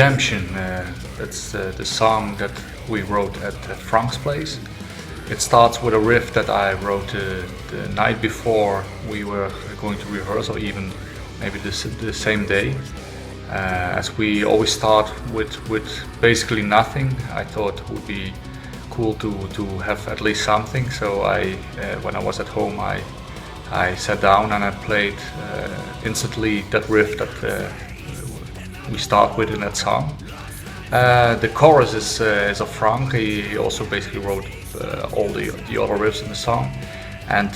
Redemption, that's the song that we wrote at Frank's place. It starts with a riff that I wrote the night before we were going to rehearse, or even maybe the same day. As we always start with basically nothing, I thought it would be cool to have at least something. So when I was at home, I sat down and I played instantly that riff that we start with in that song. The chorus is of Frank. He also basically wrote all the other riffs in the song, and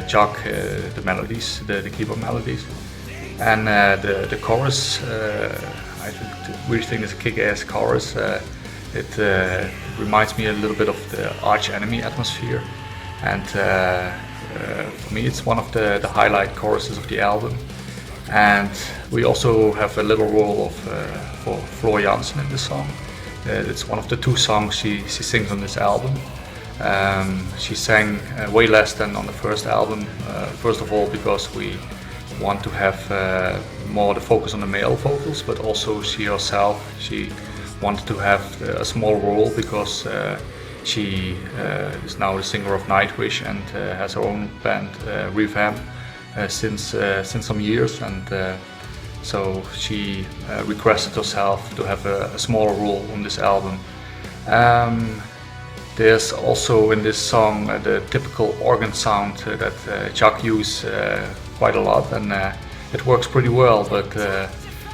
Jack the melodies, the keyboard melodies. And the chorus, I really think it's a kick-ass chorus. It reminds me a little bit of the Arch Enemy atmosphere, and for me it's one of the highlight choruses of the album. And we also have a little role for Floor Jansen in the song. It's one of the 2 songs she sings on this album. She sang way less than on the first album, first of all because we want to have more the focus on the male vocals, but also she herself, she wanted to have a small role because she is now the singer of Nightwish and has her own band, ReVamp, since some years, and so she requested herself to have a smaller role on this album. There's also in this song the typical organ sound that Jack uses quite a lot, and it works pretty well, but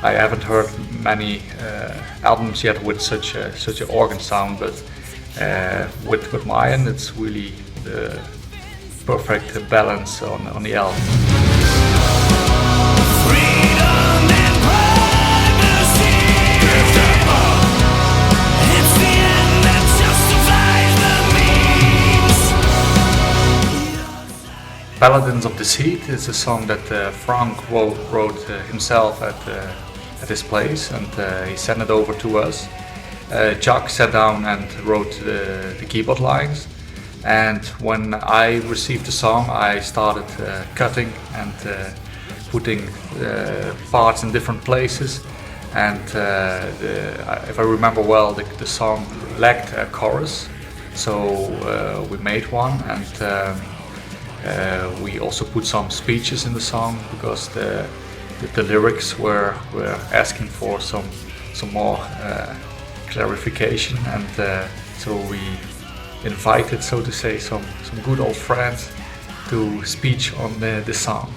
I haven't heard many albums yet with such an organ sound, but with MaYan it's really the perfect balance on the album. Paladins of Deceit is a song that Frank wrote himself at his place, and he sent it over to us. Jack sat down and wrote the keyboard lines, and when I received the song I started cutting and putting parts in different places, and if I remember well, the song lacked a chorus, so we made one, and we also put some speeches in the song because the lyrics were asking for some more clarification, and so we invited, so to say, some good old friends to speech on the song.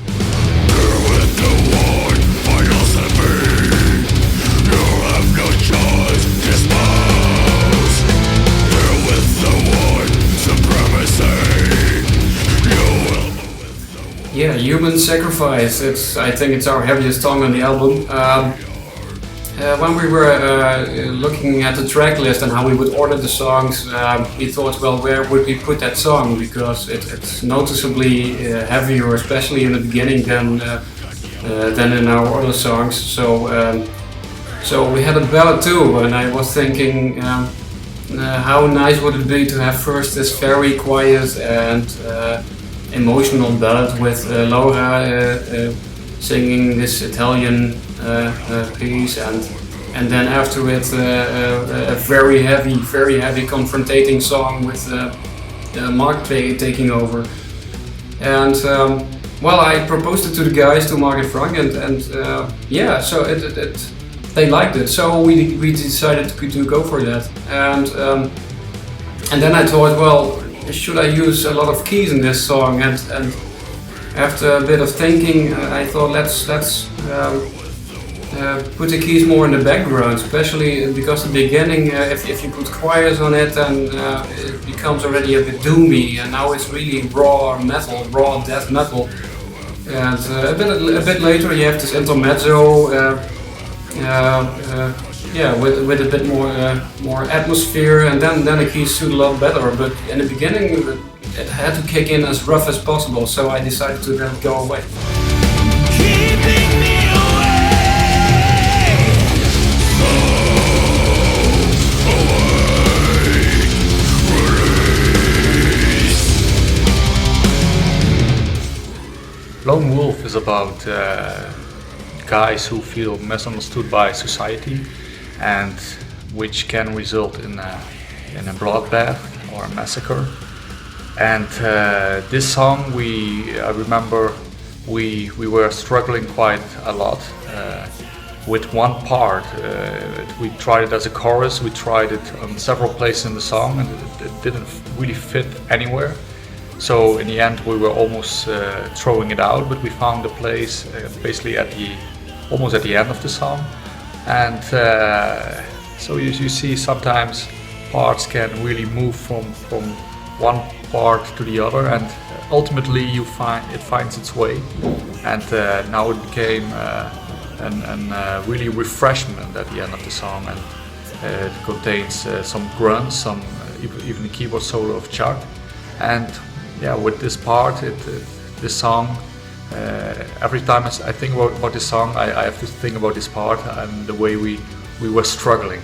Yeah, Human Sacrifice. I think it's our heaviest song on the album. When we were looking at the track list and how we would order the songs, we thought, well, where would we put that song? Because it's noticeably heavier, especially in the beginning, than in our other songs. So we had a ballad too, and I was thinking, how nice would it be to have first this very quiet and emotional ballad with Laura singing this Italian piece, and then after it a very heavy confrontating song with Mark taking over. And well, I proposed it to the guys, to Mark and Frank, and yeah, so they liked it, so we decided to go for that. And then I thought, well, should I use a lot of keys in this song? And after a bit of thinking, I thought let's put the keys more in the background, especially because the beginning, if you put choirs on it, then it becomes already a bit doomy, and now it's really raw metal, raw death metal. And a bit later you have this intermezzo, yeah, with a bit more atmosphere, and then the keys suit a lot better. But in the beginning, it had to kick in as rough as possible, so I decided to let it go away. Lone Wolf is about guys who feel misunderstood by society, and which can result in a bloodbath or a massacre. And this song, I remember we were struggling quite a lot with one part. We tried it as a chorus, we tried it on several places in the song, and it didn't really fit anywhere. So in the end we were almost throwing it out, but we found a place basically almost at the end of the song. And so you see sometimes parts can really move from one part to the other, and ultimately it finds its way. And now it became really refreshment at the end of the song, and it contains some grunts, even the keyboard solo of Chuck. And yeah, with this part, this song, every time I think about this song, I have to think about this part and the way we were struggling.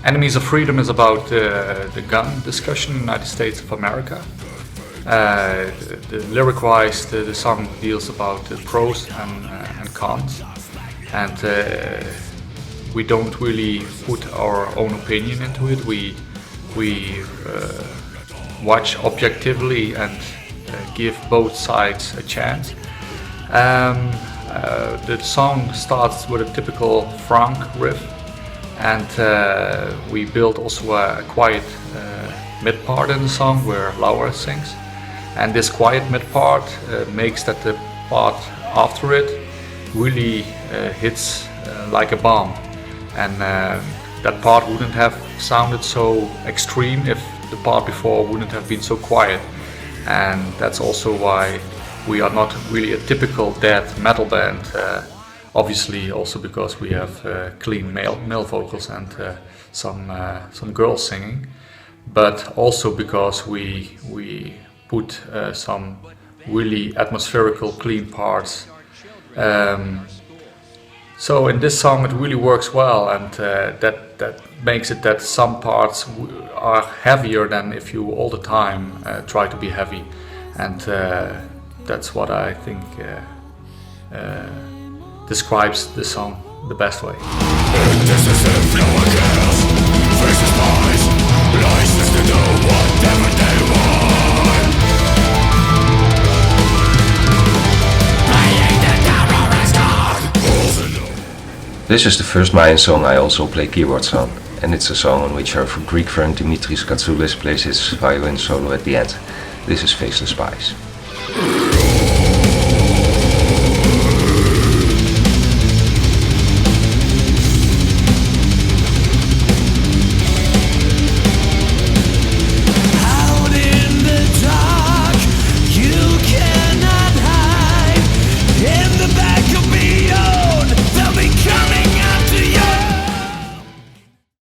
Enemies of Freedom is about the gun discussion in the United States of America. The lyric-wise, the song deals about the pros and cons, and we don't really put our own opinion into it. We watch objectively and give both sides a chance. The song starts with a typical Frank riff, and we build also a quiet mid part in the song where Laura sings. And this quiet mid part makes that the part after it really hits like a bomb. And that part wouldn't have sounded so extreme if the part before wouldn't have been so quiet. And that's also why we are not really a typical death metal band. Obviously also because we have clean male vocals and some girls singing. But also because we put some really atmospherical, clean parts. So in this song it really works well, and that makes it that some parts are heavier than if you all the time try to be heavy, and that's what I think describes the song the best way. This is the first MaYan song I also play keyboards on, and it's a song on which our Greek friend Dimitris Katsoulis plays his violin solo at the end. This is Faceless Spies.